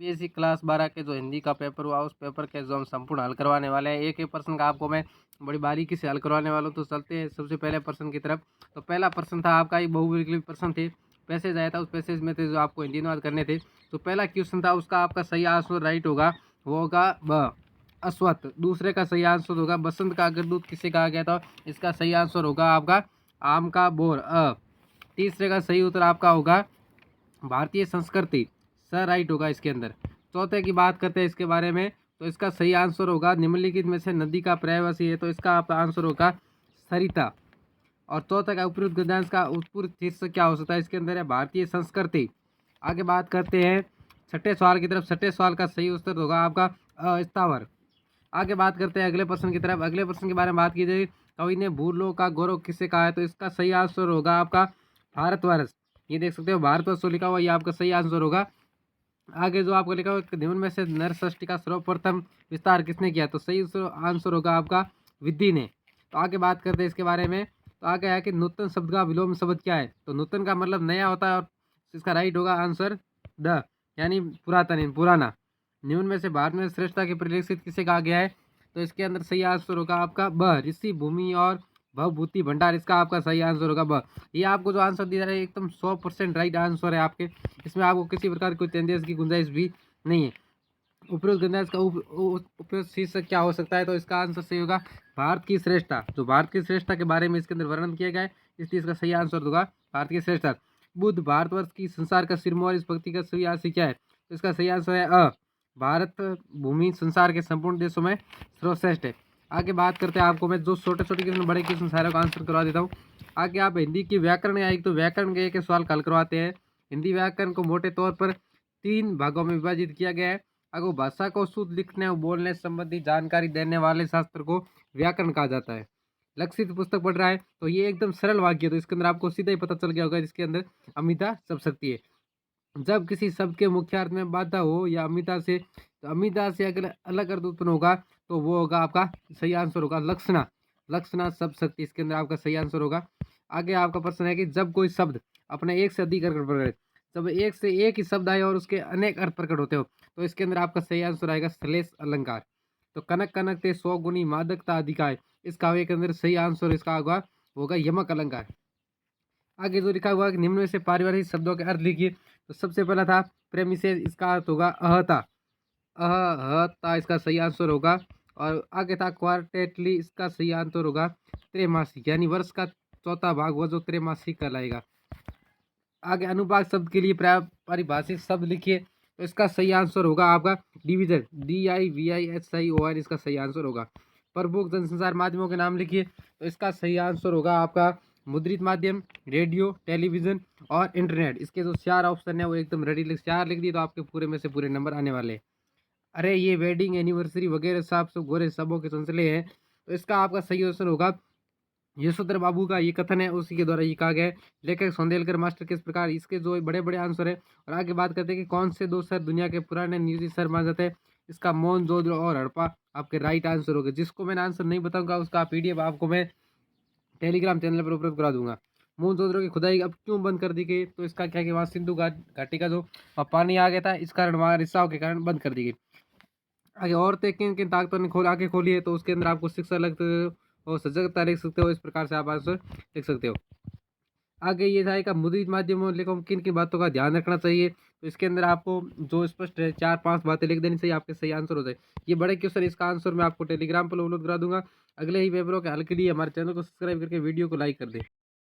Basic class 12 के जो हिंदी का पेपर हुआ उस पेपर के जो हम संपूर्ण हल करवाने वाले हैं। एक एक प्रश्न का आपको मैं बड़ी बारीकी से हल करवाने वाला हूँ। तो चलते हैं सबसे पहले प्रश्न की तरफ। तो पहला प्रश्न था आपका, एक बहुविकल्पीय प्रश्न थे, पैसेज आया था, उस पैसेज में थे जो आपको हिंदी अनुवाद करने थे। तो पहला क्वेश्चन था, उसका आपका सही आंसर राइट होगा, वो होगा ब अश्वत्थ। दूसरे का सही आंसर होगा बसंत का अग्रदूत किसे कहा गया था, इसका सही आंसर होगा आपका आम का बोर अ। तीसरे का सही उत्तर आपका होगा भारतीय संस्कृति, स राइट होगा इसके अंदर। चौथे की बात करते हैं इसके बारे में, तो इसका सही आंसर होगा निम्नलिखित में से नदी का पर्यायवाची है, तो इसका आपका आंसर होगा सरिता। और चौथा का उपयुक्त गद्यांश का उत्पूर्व शीर्षक क्या हो सकता है, इसके अंदर है भारतीय संस्कृति। आगे बात करते हैं छठे सवाल की तरफ। छठे सवाल का सही उत्तर होगा आपका स्थावर। आगे बात करते हैं अगले प्रश्न की तरफ। अगले प्रश्न के बारे में बात की जाए, कवि ने भूलोक का गौरव किसे कहा है, तो इसका सही आंसर होगा आपका भारतवर्ष। ये देख सकते हो भारतवर्ष लिखा हुआ, ये आपका सही आंसर होगा। आगे जो आपको लिखा हुआ निम्न में से नर षष्ठी का सर्वप्रथम विस्तार किसने किया, तो सही आंसर होगा आपका विधि ने। तो आगे बात करते हैं इसके बारे में। तो आगे है कि नूतन शब्द का विलोम शब्द क्या है, तो नूतन का मतलब नया होता है और इसका राइट होगा आंसर द, यानी पुरातन पुराना। निम्न में से भारत में श्रेष्ठता के परिलक्षित किसे कहा गया है, तो इसके अंदर सही आंसर होगा आपका ब ऋषि भूमि और भवभूति भंडार, इसका आपका सही आंसर होगा ब। ये आपको जो आंसर दिया है एकदम 100% राइट आंसर है आपके, इसमें आपको किसी प्रकार कोई चेंजेस की गुंजाइश भी नहीं है। उपयुक्त गद्यांश का उपयुक्त शीर्षक क्या हो सकता है, तो इसका आंसर सही होगा भारत की श्रेष्ठता। जो भारत की श्रेष्ठता के बारे में इसके अंदर वर्णन किया गया है, इसलिए इसका सही आंसर होगा भारत की श्रेष्ठता। बुद्ध भारतवर्ष की संसार का सिरमौर, इस भक्ति का सही आंसर क्या है, तो इसका सही आंसर है अ भारत भूमि संसार के संपूर्ण देशों में सर्वश्रेष्ठ है। आगे बात करते हैं, आपको मैं जो छोटे छोटे क्वेश्चन बड़े क्वेश्चन सारे का आंसर करवा देता हूँ। आगे आप हिंदी की व्याकरण या एक तो व्याकरण के एक सवाल हल करवाते हैं। हिंदी व्याकरण को मोटे तौर पर 3 भागों में विभाजित किया गया है। अगर भाषा को शुद्ध लिखने और बोलने संबंधी जानकारी देने वाले शास्त्र को व्याकरण कहा जाता है। लक्षित पुस्तक पढ़ रहा है तो ये एकदम सरल वाक्य है, तो इसके अंदर आपको सीधा ही पता चल गया होगा, इसके अंदर अमिता शब्द शक्ति है। जब किसी शब्द के मुख्य अर्थ में बाधा हो या अमिता से, तो अमिता से अगर अलग अर्थ उत्पन्न होगा तो वो होगा आपका सही आंसर होगा लक्षणा। लक्षणा शब्द शक्ति, इसके अंदर आपका सही आंसर होगा। आगे आपका प्रश्न है कि जब कोई शब्द अपने एक से अधिक अर्थ प्रकट, जब एक से एक ही शब्द आए और उसके अनेक अर्थ प्रकट होते हो, तो इसके अंदर आपका सही आंसर आएगा श्लेष अलंकार। तो कनक कनक ते 100 गुनी मादकता अधिकाय, इस काव्य के अंदर सही आंसर इसका होगा यमक अलंकार। आगे जो लिखा हुआ है कि निम्न में से पारिवारिक शब्दों के अर्थ लिखिए, तो सबसे पहला था प्रेमिसेस, इसका अर्थ होगा अहता। अहता इसका सही आंसर होगा। और आगे था क्वार्टेटली, इसका सही आंसर होगा त्रैमासिक, यानी वर्ष का चौथा भाग वो जो त्रैमासिक कहलाएगा। आगे अनुभाग शब्द के लिए पारिभाषिक शब्द लिखिए, तो इसका सही आंसर होगा आपका डिवीजन, DIVISION, इसका सही आंसर होगा। प्रमुख जनसंचार माध्यमों के नाम लिखिए, तो इसका सही आंसर होगा आपका मुद्रित माध्यम, रेडियो, टेलीविजन और इंटरनेट। इसके जो 4 ऑप्शन है वो एकदम रेडी 4 लिख दिए तो आपके पूरे में से पूरे नंबर आने वाले हैं। अरे ये वेडिंग एनिवर्सरी वगैरह सब गोरे सबों के सिलसिले हैं, तो इसका आपका सही ऑप्शन होगा यशोधर बाबू का ये कथन है, उसी के द्वारा ये कहा गया है। लेखक सौंदेलकर मास्टर किस प्रकार, इसके जो बड़े बड़े आंसर है। और आगे बात करते हैं कि कौन से 2 शहर दुनिया के पुराने निजी शहर माने जाते हैं, इसका मोहनजोदड़ो और हड़प्पा आपके राइट आंसर होगा। जिसको मैंने आंसर नहीं बताऊंगा उसका PDF आपको मैं टेलीग्राम चैनल पर उपलब्ध करा दूंगा। मोहनजोदड़ो की खुदाई अब क्यों बंद कर दी गई, तो इसका क्या कि वहाँ सिंधु घाटी का जो पानी आ गया था, इस कारण वहाँ रिसाव के कारण बंद कर दी गई। आगे औरतें किन किन ताकतों ने आंखें खोली है, तो उसके अंदर आपको शिक्षा लगते हो और सजगता लिख सकते हो, इस प्रकार से आप आंसर लिख सकते हो। आगे ये था कि मुद्रित माध्यमों लेखकों किन किन बातों का ध्यान रखना चाहिए, तो इसके अंदर आपको जो स्पष्ट है 4-5 बातें लिख देनी चाहिए, आपके सही आंसर हो जाए। ये बड़े क्वेश्चन, इसका आंसर मैं आपको टेलीग्राम पर उपलोड करा दूंगा। अगले ही पेपरों के हल के लिए हमारे चैनल को सब्सक्राइब करके वीडियो को लाइक कर दें।